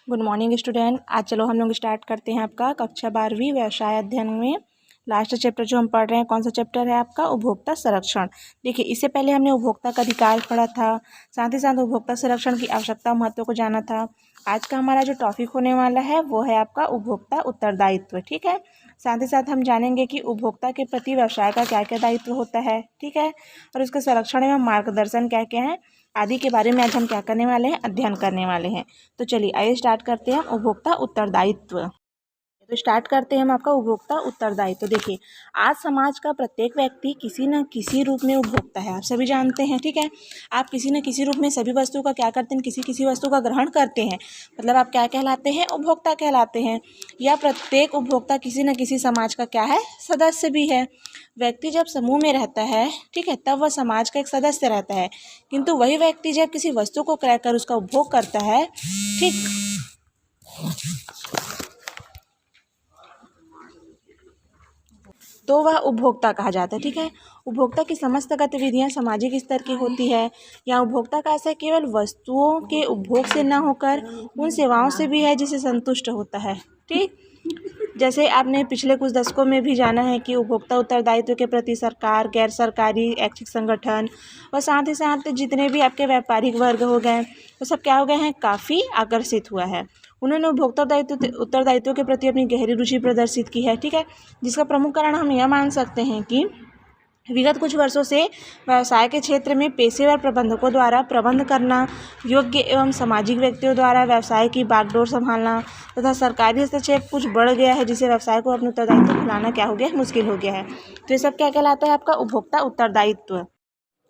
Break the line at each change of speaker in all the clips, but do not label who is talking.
Good morning student. आज चलो हम लोग स्टार्ट करते हैं आपका कक्षा 12वीं व्यवसाय अध्ययन में लास्ट चैप्टर जो हम पढ़ रहे हैं। कौन सा चैप्टर है आपका? उपभोक्ता संरक्षण। देखिए, इससे पहले हमने उपभोक्ता का अधिकार पढ़ा था, साथ ही साथ उपभोक्ता संरक्षण की आवश्यकता महत्व को जाना था। आज का हमारा जो टॉपिक होने वाला है वो है आपका उपभोक्ता उत्तरदायित्व। ठीक है, साथ ही साथ हम जानेंगे कि उपभोक्ता के प्रति व्यवसाय का क्या क्या दायित्व होता है। ठीक है, और उसके संरक्षण में मार्गदर्शन क्या क्या है आदि के बारे में आज हम क्या करने वाले हैं, अध्ययन करने वाले हैं। तो चलिए आइए स्टार्ट करते हैं उपभोक्ता उत्तरदायित्व। तो स्टार्ट करते हैं हम आपका उपभोक्ता उत्तरदायित्व। तो देखिए, आज समाज का प्रत्येक व्यक्ति किसी न किसी रूप में उपभोक्ता है, आप सभी जानते हैं। ठीक है, आप किसी न किसी रूप में सभी वस्तुओं का क्या करते हैं, किसी किसी वस्तु का ग्रहण करते हैं, मतलब आप क्या कहलाते हैं? उपभोक्ता कहलाते हैं। या प्रत्येक उपभोक्ता किसी न किसी समाज का क्या है? सदस्य भी है। व्यक्ति जब समूह में रहता है, ठीक है, तब वह समाज का एक सदस्य रहता है, किंतु वही व्यक्ति जब किसी वस्तु को क्रय कर उसका उपभोग करता है, ठीक, तो वह उपभोक्ता कहा जाता है। ठीक है, उपभोक्ता की समस्त गतिविधियां सामाजिक स्तर की होती है। या उपभोक्ता का आशय केवल वस्तुओं के उपभोग से न होकर उन सेवाओं से भी है जिसे संतुष्ट होता है। ठीक, जैसे आपने पिछले कुछ दशकों में भी जाना है कि उपभोक्ता उत्तरदायित्व के प्रति सरकार, गैर सरकारी ऐच्छिक संगठन और साथ ही साथ जितने भी आपके व्यापारिक वर्ग हो गए वो सब क्या हो गए हैं, काफ़ी आकर्षित हुआ है। उन्होंने उपभोक्ता उत्तरदायित्व के प्रति अपनी गहरी रुचि प्रदर्शित की है। ठीक है, जिसका प्रमुख कारण हम यह मान सकते हैं कि विगत कुछ वर्षों से व्यवसाय के क्षेत्र में पेशेवर प्रबंधकों द्वारा प्रबंध करना, योग्य एवं सामाजिक व्यक्तियों द्वारा व्यवसाय की बागडोर संभालना तथा सरकारी हस्तक्षेप कुछ बढ़ गया है, जिससे व्यवसाय को अपने उत्तरदायित्व खुलाना क्या हो गया है, मुश्किल हो गया है। तो ये सब क्या कहलाता है आपका? उपभोक्ता उत्तरदायित्व।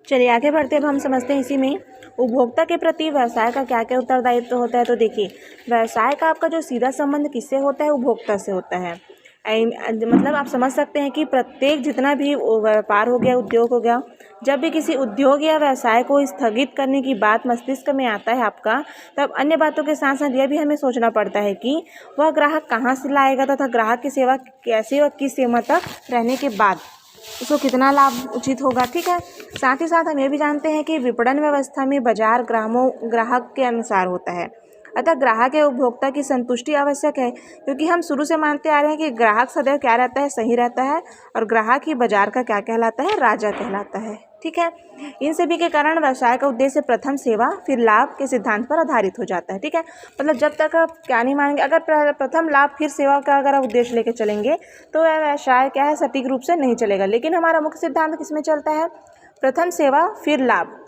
चलिए आगे बढ़ते हैं। अब हम समझते हैं इसी में उपभोक्ता के प्रति व्यवसाय का क्या क्या उत्तरदायित्व होता है। तो देखिए, व्यवसाय का आपका जो सीधा संबंध किससे होता है? उपभोक्ता से होता है। मतलब आप समझ सकते हैं कि प्रत्येक जितना भी व्यापार हो गया, उद्योग हो गया, जब भी किसी उद्योग या व्यवसाय को स्थगित करने की बात मस्तिष्क में आता है आपका, तब अन्य बातों के साथ साथ यह भी हमें सोचना पड़ता है कि वह ग्राहक कहाँ से लाएगा तथा ग्राहक की सेवा कैसे और किस सीमा तक रहने के बाद उसको कितना लाभ उचित होगा। ठीक है, साथ ही साथ हम ये भी जानते हैं कि विपणन व्यवस्था में बाजार ग्राहक के अनुसार होता है, अतः ग्राहक या उपभोक्ता की संतुष्टि आवश्यक है, क्योंकि हम शुरू से मानते आ रहे हैं कि ग्राहक सदैव क्या रहता है? सही रहता है, और ग्राहक ही बाजार का क्या कहलाता है? राजा कहलाता है। ठीक है, इन सभी के कारण व्यवसाय का उद्देश्य प्रथम सेवा फिर लाभ के सिद्धांत पर आधारित हो जाता है। ठीक है, मतलब जब तक आप क्या नहीं मानेंगे, अगर प्रथम लाभ फिर सेवा का अगर आप उद्देश्य लेके चलेंगे तो वह व्यवसाय क्या है, सटीक रूप से नहीं चलेगा। लेकिन हमारा मुख्य सिद्धांत किसमें चलता है? प्रथम सेवा फिर लाभ।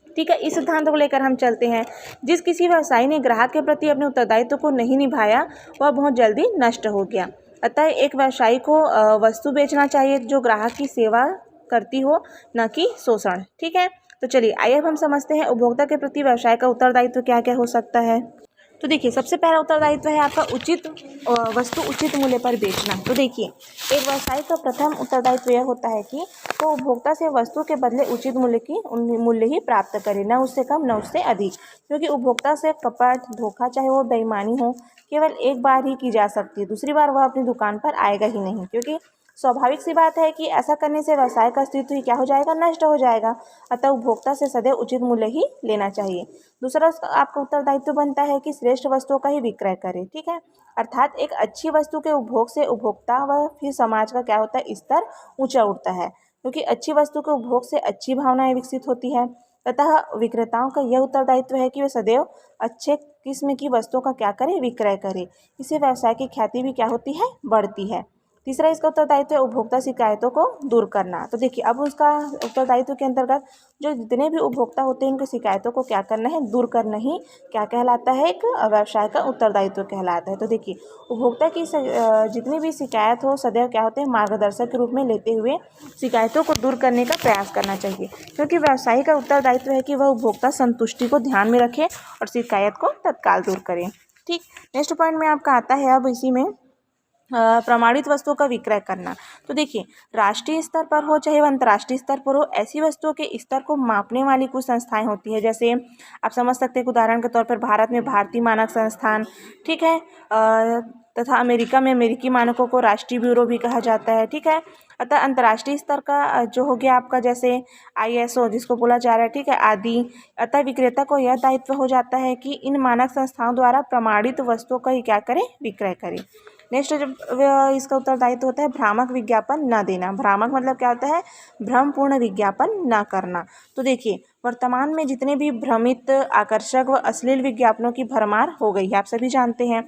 ठीक है, इस सिद्धांत को लेकर हम चलते हैं। जिस किसी व्यवसायी ने ग्राहक के प्रति अपने उत्तरदायित्व को नहीं निभाया वह बहुत जल्दी नष्ट हो गया। अतः एक व्यवसायी को वस्तु बेचना चाहिए जो ग्राहक की सेवा करती हो, न कि शोषण। ठीक है, तो चलिए आइए अब हम समझते हैं उपभोक्ता के प्रति व्यवसाय का उत्तरदायित्व क्या क्या हो सकता है। तो देखिए, सबसे पहला उत्तरदायित्व है आपका उचित वस्तु उचित मूल्य पर बेचना। तो देखिए, एक व्यवसायी का प्रथम उत्तरदायित्व यह होता है कि वो उपभोक्ता से वस्तु के बदले उचित मूल्य ही प्राप्त करे, न उससे कम न उससे अधिक। क्योंकि उपभोक्ता से कपट, धोखा, चाहे वो बेईमानी हो, केवल एक बार ही की जा सकती है, दूसरी बार वह अपनी दुकान पर आएगा ही नहीं। क्योंकि स्वाभाविक सी बात है कि ऐसा करने से व्यवसाय का अस्तित्व ही क्या हो जाएगा? नष्ट हो जाएगा। अतः उपभोक्ता से सदैव उचित मूल्य ही लेना चाहिए। दूसरा आपका उत्तरदायित्व बनता है कि श्रेष्ठ वस्तुओं का ही विक्रय करें। ठीक है, अर्थात एक अच्छी वस्तु के उपभोग से उपभोक्ता व फिर समाज का क्या होता है? स्तर ऊंचा उठता है, क्योंकि अच्छी वस्तु के उपभोग से अच्छी भावनाएं विकसित होती है। तथा विक्रेताओं का यह उत्तरदायित्व है कि वे सदैव अच्छे किस्म की वस्तुओं का क्या करें? विक्रय करें। इससे व्यवसाय की ख्याति भी क्या होती है? बढ़ती है। तीसरा इसका उत्तरदायित्व है उपभोक्ता शिकायतों को दूर करना। तो देखिए, अब उसका उत्तरदायित्व के अंतर्गत जो जितने भी उपभोक्ता होते हैं उनकी शिकायतों को क्या करना है? दूर करना ही क्या कहलाता है? एक व्यवसाय का उत्तरदायित्व कहलाता है। तो देखिए, उपभोक्ता की जितनी भी शिकायत हो सदैव क्या होते हैं? मार्गदर्शक के रूप में लेते हुए शिकायतों को दूर करने का प्रयास करना चाहिए, क्योंकि व्यवसायी का उत्तरदायित्व है कि वह उपभोक्ता संतुष्टि को ध्यान में रखे और शिकायत को तत्काल दूर करें। ठीक, नेक्स्ट पॉइंट में आपका आता है अब इसी में प्रमाणित वस्तुओं का विक्रय करना। तो देखिए, राष्ट्रीय स्तर पर हो चाहे अंतर्राष्ट्रीय स्तर पर हो, ऐसी वस्तुओं के स्तर को मापने वाली कुछ संस्थाएं होती है। जैसे आप समझ सकते हैं, उदाहरण के तौर पर भारत में भारतीय मानक संस्थान, ठीक है, तथा अमेरिका में अमेरिकी मानकों को राष्ट्रीय ब्यूरो भी कहा जाता है। ठीक है। अतः अंतर्राष्ट्रीय स्तर का जो हो गया आपका जैसे ISO जिसको बोला जा रहा है, ठीक है, आदि। अतः विक्रेता को यह दायित्व हो जाता है कि इन मानक संस्थाओं द्वारा प्रमाणित वस्तुओं का ही क्या करें, विक्रय करें। नेक्स्ट जब इसका उत्तरदायित्व होता है भ्रामक विज्ञापन न देना। भ्रामक मतलब क्या होता है, भ्रमपूर्ण विज्ञापन न करना। तो देखिए वर्तमान में जितने भी भ्रमित, आकर्षक व अश्लील विज्ञापनों की भरमार हो गई है, आप सभी जानते हैं।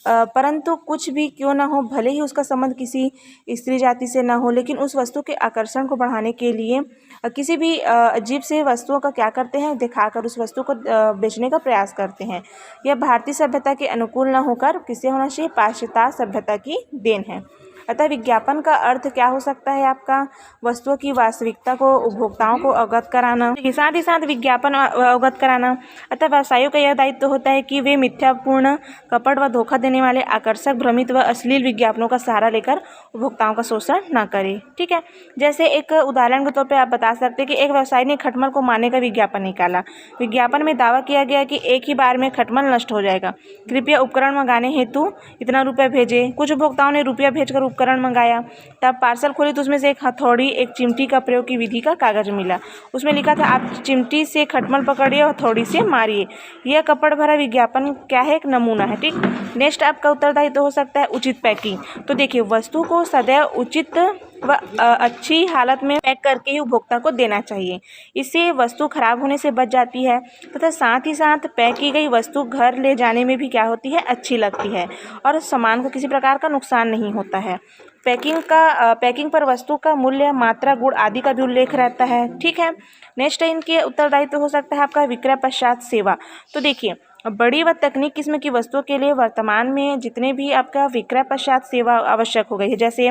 परंतु कुछ भी क्यों ना हो, भले ही उसका संबंध किसी स्त्री जाति से ना हो, लेकिन उस वस्तु के आकर्षण को बढ़ाने के लिए किसी भी अजीब से वस्तुओं का क्या करते हैं, दिखाकर उस वस्तु को बेचने का प्रयास करते हैं। यह भारतीय सभ्यता के अनुकूल न होकर किसे होना चाहिए, पाश्चात्य सभ्यता की देन है। अतः विज्ञापन का अर्थ क्या हो सकता है आपका, वस्तुओं की वास्तविकता को उपभोक्ताओं को अवगत कराना, साथ ही साथ विज्ञापन अवगत कराना। अतः व्यवसायियों का यह दायित्व होता है कि वे मिथ्यापूर्ण, कपट व धोखा देने वाले आकर्षक, भ्रमित व अश्लील विज्ञापनों का सहारा लेकर उपभोक्ताओं का शोषण न करें। ठीक है। जैसे एक उदाहरण के तौर पर आप बता सकते हैं कि एक व्यवसायी ने खटमल को मारने का विज्ञापन निकाला। विज्ञापन में दावा किया गया कि एक ही बार में खटमल नष्ट हो जाएगा, कृपया उपकरण मंगाने हेतु इतना रुपया भेजें। कुछ उपभोक्ताओं ने रुपया भेजकर उपकरण मंगाया, तब पार्सल खोली तो उसमें से एक हथौड़ी, एक चिमटी का प्रयोग की विधि का कागज मिला। उसमें लिखा था आप चिमटी से खटमल पकड़िए और हथौड़ी से मारिए। यह कपड़ भरा विज्ञापन क्या है, एक नमूना है। ठीक। नेक्स्ट आपका उत्तरदायित्व हो सकता है उचित पैकिंग। तो देखिए वस्तु को सदैव उचित व अच्छी हालत में पैक करके ही उपभोक्ता को देना चाहिए। इससे वस्तु खराब होने से बच जाती है तथा साथ ही साथ पैक की गई वस्तु घर ले जाने में भी क्या होती है, अच्छी लगती है और सामान को किसी प्रकार का नुकसान नहीं होता है। पैकिंग पर वस्तु का मूल्य, मात्रा, गुण आदि का भी उल्लेख रहता है। ठीक है। नेक्स्ट इनके उत्तरदायित्व हो सकता है आपका विक्रय पश्चात सेवा। तो देखिए बड़ी व तकनीक किस्म की वस्तुओं के लिए वर्तमान में जितने भी आपका विक्रय पश्चात सेवा आवश्यक हो गई है, जैसे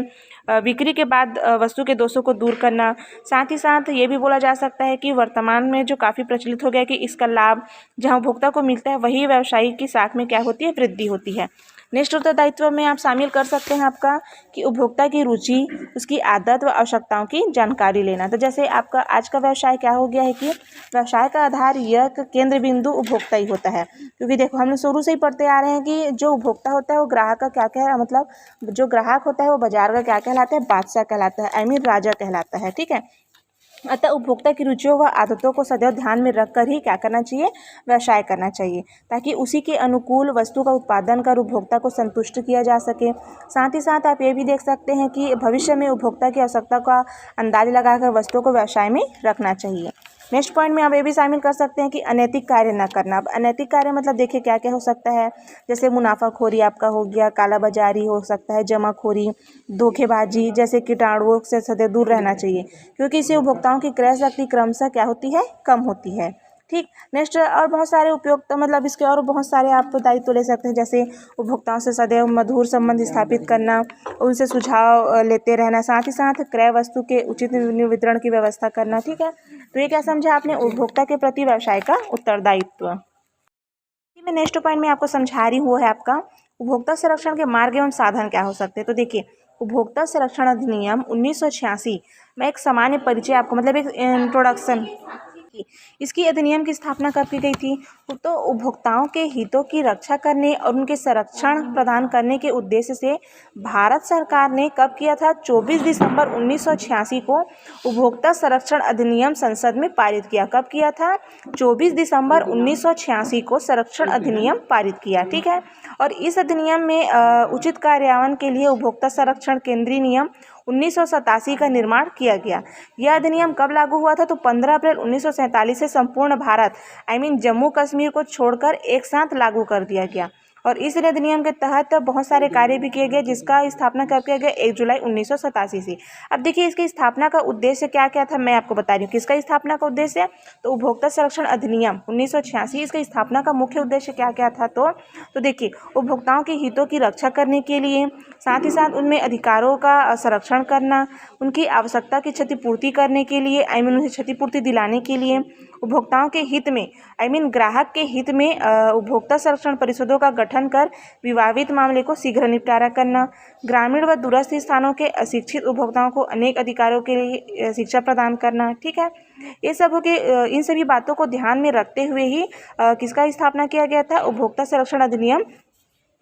बिक्री के बाद वस्तु के दोषों को दूर करना। साथ ही साथ ये भी बोला जा सकता है कि वर्तमान में जो काफ़ी प्रचलित हो गया है कि इसका लाभ जहां उपभोक्ता को मिलता है वही व्यवसायी की साख में क्या होती है, वृद्धि होती है। नेक्स्ट उत्तरदायित्व में आप शामिल कर सकते हैं आपका कि उपभोक्ता की रुचि, उसकी आदत व आवश्यकताओं की जानकारी लेना। तो जैसे आपका आज का व्यवसाय क्या हो गया है कि व्यवसाय का आधार यह केंद्र बिंदु उपभोक्ता ही होता है। क्योंकि देखो हम लोग शुरू से ही पढ़ते आ रहे हैं कि जो उपभोक्ता होता है वो ग्राहक का क्या क्या है, मतलब जो ग्राहक होता है वो बाजार का क्या कहलाता है, बादशाह कहलाता है, आई मीन राजा कहलाता है। ठीक है। अतः उपभोक्ता की रुचियों व आदतों को सदैव ध्यान में रखकर ही क्या करना चाहिए, व्यवसाय करना चाहिए, ताकि उसी के अनुकूल वस्तु का उत्पादन कर उपभोक्ता को संतुष्ट किया जा सके। साथ ही साथ आप ये भी देख सकते हैं कि भविष्य में उपभोक्ता की आवश्यकता का अंदाज लगाकर वस्तुओं को व्यवसाय में रखना चाहिए। नेक्स्ट पॉइंट में आप ये भी शामिल कर सकते हैं कि अनैतिक कार्य न करना। अब अनैतिक कार्य मतलब देखिए क्या क्या हो सकता है, जैसे मुनाफाखोरी आपका हो गया, कालाबाजारी हो सकता है, जमाखोरी, धोखेबाजी जैसे कीटाणुओं से सदैव दूर रहना चाहिए, क्योंकि इससे उपभोक्ताओं की क्रय शक्ति क्रमशः क्या होती है, कम होती है। ठीक। नेक्स्ट और बहुत सारे उपयोगिता मतलब इसके और बहुत सारे आप दायित्व ले सकते हैं, जैसे उपभोक्ताओं से सदैव मधुर संबंध स्थापित करना, उनसे सुझाव लेते रहना, साथ ही साथ क्रय वस्तु के उचित वितरण की व्यवस्था करना। ठीक है। तो ये क्या समझा आपने, उपभोक्ता के प्रति व्यवसाय का उत्तरदायित्व। मैं नेक्स्ट पॉइंट में आपको समझा रही हूँ वो है आपका उपभोक्ता संरक्षण के मार्ग एवं साधन क्या हो सकते हैं। तो देखिए उपभोक्ता संरक्षण अधिनियम 1986 में एक सामान्य परिचय आपको मतलब एक इंट्रोडक्शन, इसकी अधिनियम की स्थापना कब की गई थी, तो उपभोक्ताओं के हितों की रक्षा करने और उनके संरक्षण प्रदान करने के उद्देश्य से भारत सरकार ने कब किया था, 24 दिसंबर 1986 को उपभोक्ता संरक्षण अधिनियम संसद में पारित किया। कब किया था, 24 दिसंबर 1986 को संरक्षण अधिनियम पारित किया। ठीक है। और इस अधिनियम में उचित कार्यान्वयन के लिए उपभोक्ता संरक्षण केंद्रीय नियम 1987 का निर्माण किया गया। यह अधिनियम कब लागू हुआ था, तो 15 अप्रैल 1947 से संपूर्ण भारत आई मीन जम्मू कश्मीर को छोड़कर एक साथ लागू कर दिया गया। और इस अधिनियम के तहत बहुत सारे कार्य भी किए गए, जिसका स्थापना कब किया गया, 1 जुलाई 1987 से। अब देखिए इसकी स्थापना का उद्देश्य क्या क्या था, मैं आपको बता रही हूँ किसका स्थापना का उद्देश्य, तो उपभोक्ता संरक्षण अधिनियम 1986 इसका स्थापना का मुख्य उद्देश्य क्या क्या था, तो देखिए उपभोक्ताओं के हितों की रक्षा करने के लिए, साथ ही साथ उनमें अधिकारों का संरक्षण करना, उनकी आवश्यकता की क्षतिपूर्ति करने के लिए आई मीन उन्हें क्षतिपूर्ति दिलाने के लिए, उपभोक्ताओं के हित में आई मीन ग्राहक के हित में उपभोक्ता संरक्षण परिषदों का गठन कर विवादित मामले को शीघ्र निपटारा करना, ग्रामीण व दूरस्थ स्थानों के अशिक्षित उपभोक्ताओं को अनेक अधिकारों के लिए शिक्षा प्रदान करना। ठीक है। ये सब के इन सभी बातों को ध्यान में रखते हुए ही किसका स्थापना किया गया था, उपभोक्ता संरक्षण अधिनियम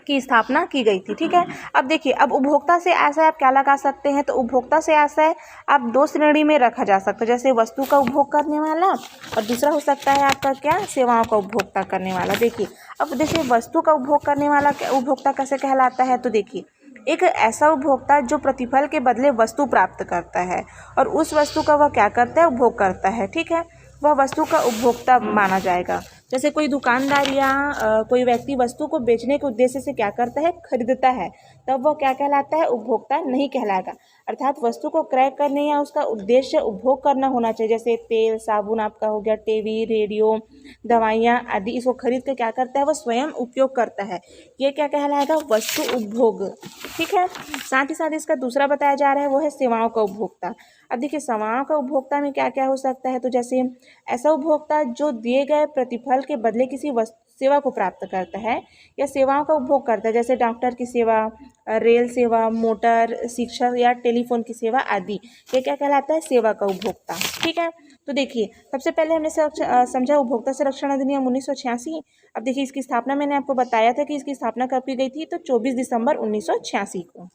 की स्थापना की गई थी। ठीक है, अब देखिए, अब उपभोक्ता से आशय आप क्या लगा सकते हैं, तो उपभोक्ता से आशय आप दो श्रेणी में रखा जा सकता है, जैसे वस्तु का उपभोग करने वाला और दूसरा हो सकता है आपका क्या, सेवाओं का उपभोक्ता करने वाला। देखिए, अब जैसे वस्तु का उपभोग करने वाला उपभोक्ता कैसे कहलाता है, तो देखिए, एक ऐसा उपभोक्ता जो प्रतिफल के बदले वस्तु प्राप्त करता है और उस वस्तु का वह क्या करता है, उपभोग करता है। ठीक है, वह वस्तु का उपभोक्ता माना जाएगा। जैसे कोई दुकानदार या कोई व्यक्ति वस्तु को बेचने के उद्देश्य से क्या करता है, खरीदता है, तब वह क्या कहलाता है, उपभोक्ता नहीं कहलाएगा। अर्थात वस्तु को क्रय करने या उसका उद्देश्य उपभोग करना होना चाहिए, जैसे तेल साबुन आपका हो गया, टीवी रेडियो दवाइयाँ आदि, इसको खरीद के क्या करता है, वह स्वयं उपयोग करता है, ये क्या कहलाएगा, वस्तु उपभोग। ठीक है, साथ ही साथ इसका दूसरा बताया जा रहा है वो है सेवाओं का उपभोक्ता। अब देखिए, सेवाओं का उपभोक्ता में क्या क्या हो सकता है, तो जैसे ऐसा उपभोक्ता जो दिए गए प्रतिफल के बदले किसी सेवा को प्राप्त करता है या सेवाओं का उपभोग करता है, जैसे डॉक्टर की सेवा, रेल सेवा, मोटर, शिक्षा या टेलीफोन की सेवा आदि, ये क्या कहलाता है, सेवा का उपभोक्ता। ठीक है, तो देखिए, सबसे पहले हमने समझा उपभोक्ता संरक्षण अधिनियम 1986। अब देखिए, इसकी स्थापना मैंने आपको बताया था कि इसकी स्थापना कब की गई थी, तो 24 दिसंबर 1986 को।